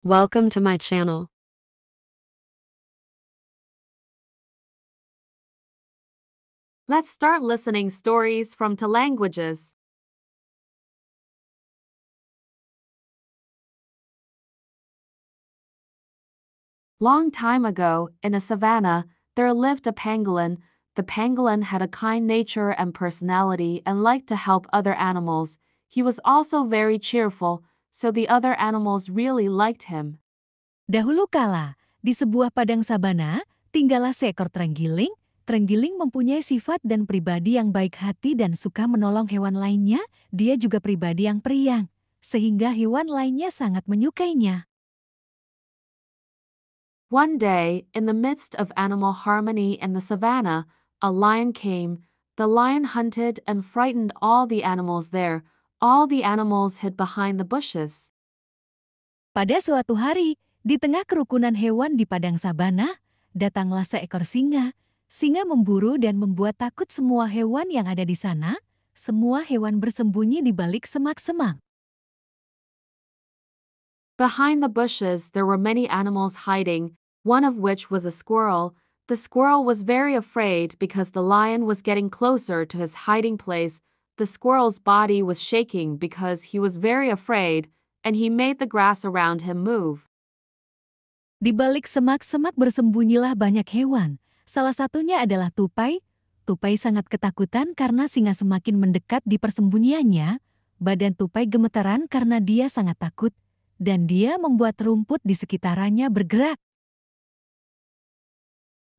Welcome to my channel. Let's start listening stories from two languages. Long time ago, in a savanna, there lived a pangolin. The pangolin had a kind nature and personality and liked to help other animals. He was also very cheerful, so the other animals really liked him. Dahulu kala, di sebuah padang sabana, tinggallah seekor terenggiling. Terenggiling mempunyai sifat dan pribadi yang baik hati dan suka menolong hewan lainnya. Dia juga pribadi yang periang, sehingga hewan lainnya sangat menyukainya. One day, in the midst of animal harmony in the savannah, a lion came. The lion hunted and frightened all the animals there. All the animals hid behind the bushes. Pada suatu hari, di tengah kerukunan hewan di padang sabana, datanglah seekor singa. Singa memburu dan membuat takut semua hewan yang ada di sana. Semua hewan bersembunyi di balik semak-semak. Behind the bushes there were many animals hiding, one of which was a squirrel. The squirrel was very afraid because the lion was getting closer to his hiding place. The squirrel's body was shaking because he was very afraid, and he made the grass around him move. Di balik semak-semak bersembunyilah banyak hewan. Salah satunya adalah tupai. Tupai sangat ketakutan karena singa semakin mendekat di persembunyiannya. Badan tupai gemetaran karena dia sangat takut, dan dia membuat rumput di sekitarannya bergerak.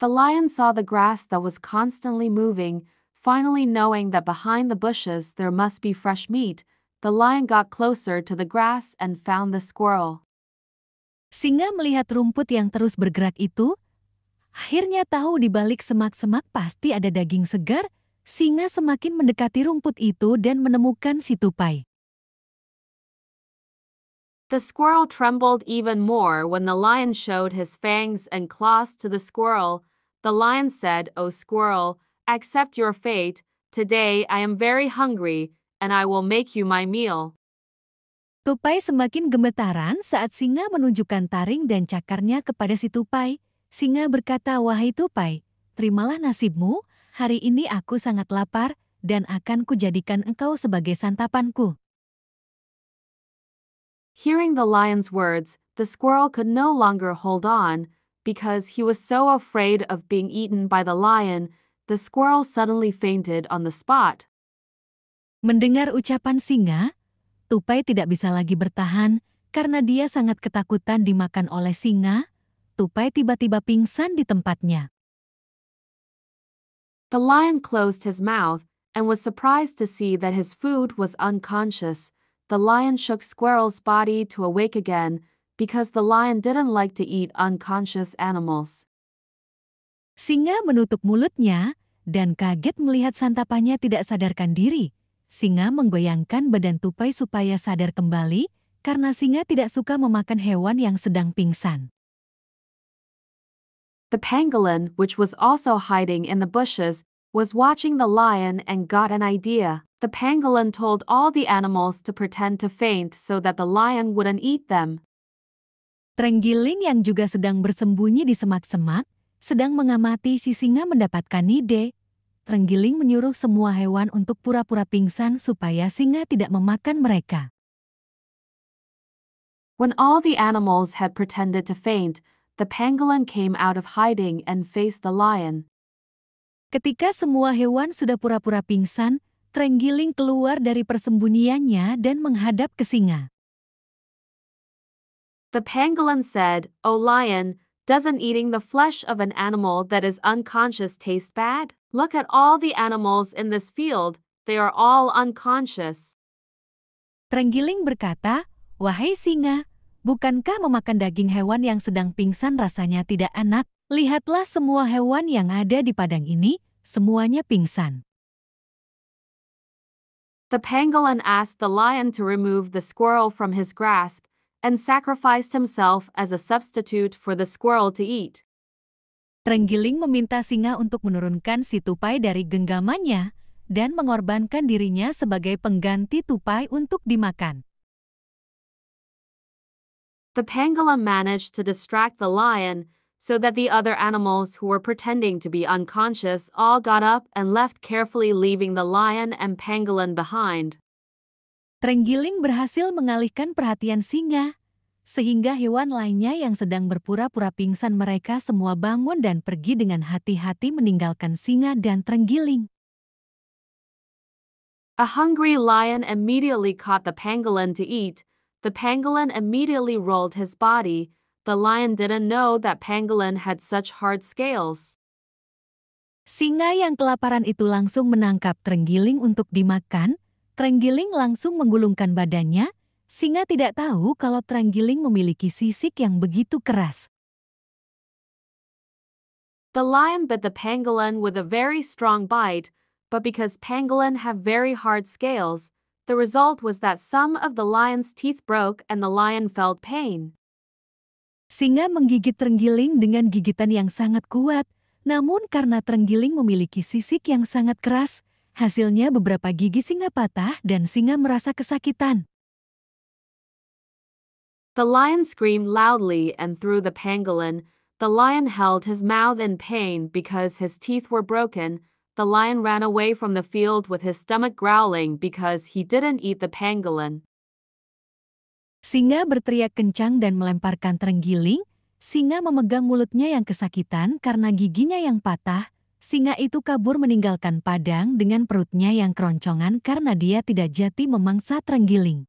The lion saw the grass that was constantly moving. Finally knowing that behind the bushes there must be fresh meat, the lion got closer to the grass and found the squirrel. Singa melihat rumput yang terus bergerak itu. Akhirnya tahu di balik semak-semak pasti ada daging segar. Singa semakin mendekati rumput itu dan menemukan si tupai. The squirrel trembled even more when the lion showed his fangs and claws to the squirrel. The lion said, "O squirrel, accept your fate. Today I am very hungry, and I will make you my meal." Tupai semakin gemetaran saat singa menunjukkan taring dan cakarnya kepada si tupai. Singa berkata, "Wahai tupai, terimalah nasibmu. Hari ini aku sangat lapar dan akan kujadikan engkau sebagai santapanku." Hearing the lion's words, the squirrel could no longer hold on. Because he was so afraid of being eaten by the lion, the squirrel suddenly fainted on the spot. Mendengar ucapan singa, tupai tidak bisa lagi bertahan karena dia sangat ketakutan dimakan oleh singa. Tupai tiba-tiba pingsan di tempatnya. The lion closed his mouth and was surprised to see that his food was unconscious. The lion shook Squirrel's body to awake again because the lion didn't like to eat unconscious animals. Singa menutup mulutnya dan kaget melihat santapannya tidak sadarkan diri. Singa menggoyangkan badan tupai supaya sadar kembali karena singa tidak suka memakan hewan yang sedang pingsan. The pangolin, which was also hiding in the bushes, was watching the lion and got an idea. The pangolin told all the animals to pretend to faint so that the lion wouldn't eat them. Terenggiling yang juga sedang bersembunyi di semak-semak, sedang mengamati si singa mendapatkan ide. Terenggiling menyuruh semua hewan untuk pura-pura pingsan supaya singa tidak memakan mereka. When all the animals had pretended to faint, the pangolin came out of hiding and faced the lion. Ketika semua hewan sudah pura-pura pingsan, terenggiling keluar dari persembunyiannya dan menghadap ke singa. The pangolin said, "O lion, doesn't eating the flesh of an animal that is unconscious taste bad? Look at all the animals in this field, they are all unconscious." Terenggiling berkata, "Wahai singa, bukankah memakan daging hewan yang sedang pingsan rasanya tidak enak? Lihatlah semua hewan yang ada di padang ini, semuanya pingsan." The pangolin asked the lion to remove the squirrel from his grasp and sacrificed himself as a substitute for the squirrel to eat. Terenggiling meminta singa untuk menurunkan si tupai dari genggamannya dan mengorbankan dirinya sebagai pengganti tupai untuk dimakan. The pangolin managed to distract the lion so that the other animals who were pretending to be unconscious all got up and left, carefully leaving the lion and pangolin behind. Terenggiling berhasil mengalihkan perhatian singa, sehingga hewan lainnya yang sedang berpura-pura pingsan mereka semua bangun dan pergi dengan hati-hati meninggalkan singa dan terenggiling. A hungry lion immediately caught the pangolin to eat. The pangolin immediately rolled his body. The lion didn't know that pangolin had such hard scales. Singa yang kelaparan itu langsung menangkap terenggiling untuk dimakan. Terenggiling langsung menggulungkan badannya. Singa tidak tahu kalau terenggiling memiliki sisik yang begitu keras. The lion bit the pangolin with a very strong bite, but because pangolin have very hard scales, the result was that some of the lion's teeth broke and the lion felt pain. Singa menggigit terenggiling dengan gigitan yang sangat kuat, namun karena terenggiling memiliki sisik yang sangat keras, hasilnya beberapa gigi singa patah dan singa merasa kesakitan. The lion screamed loudly and threw the pangolin. The lion held his mouth in pain because his teeth were broken. The lion ran away from the field with his stomach growling because he didn't eat the pangolin. Singa berteriak kencang dan melemparkan terenggiling. Singa memegang mulutnya yang kesakitan karena giginya yang patah. Singa itu kabur meninggalkan padang dengan perutnya yang keroncongan karena dia tidak jati memangsa terenggiling.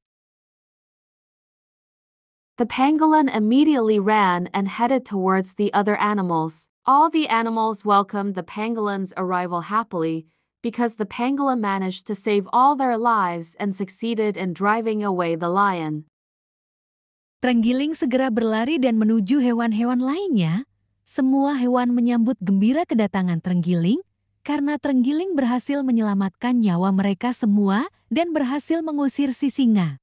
The pangolin immediately ran and headed towards the other animals. All the animals welcomed the pangolin's arrival happily because the pangolin managed to save all their lives and succeeded in driving away the lion. Terenggiling segera berlari dan menuju hewan-hewan lainnya. Semua hewan menyambut gembira kedatangan terenggiling karena terenggiling berhasil menyelamatkan nyawa mereka semua dan berhasil mengusir si singa.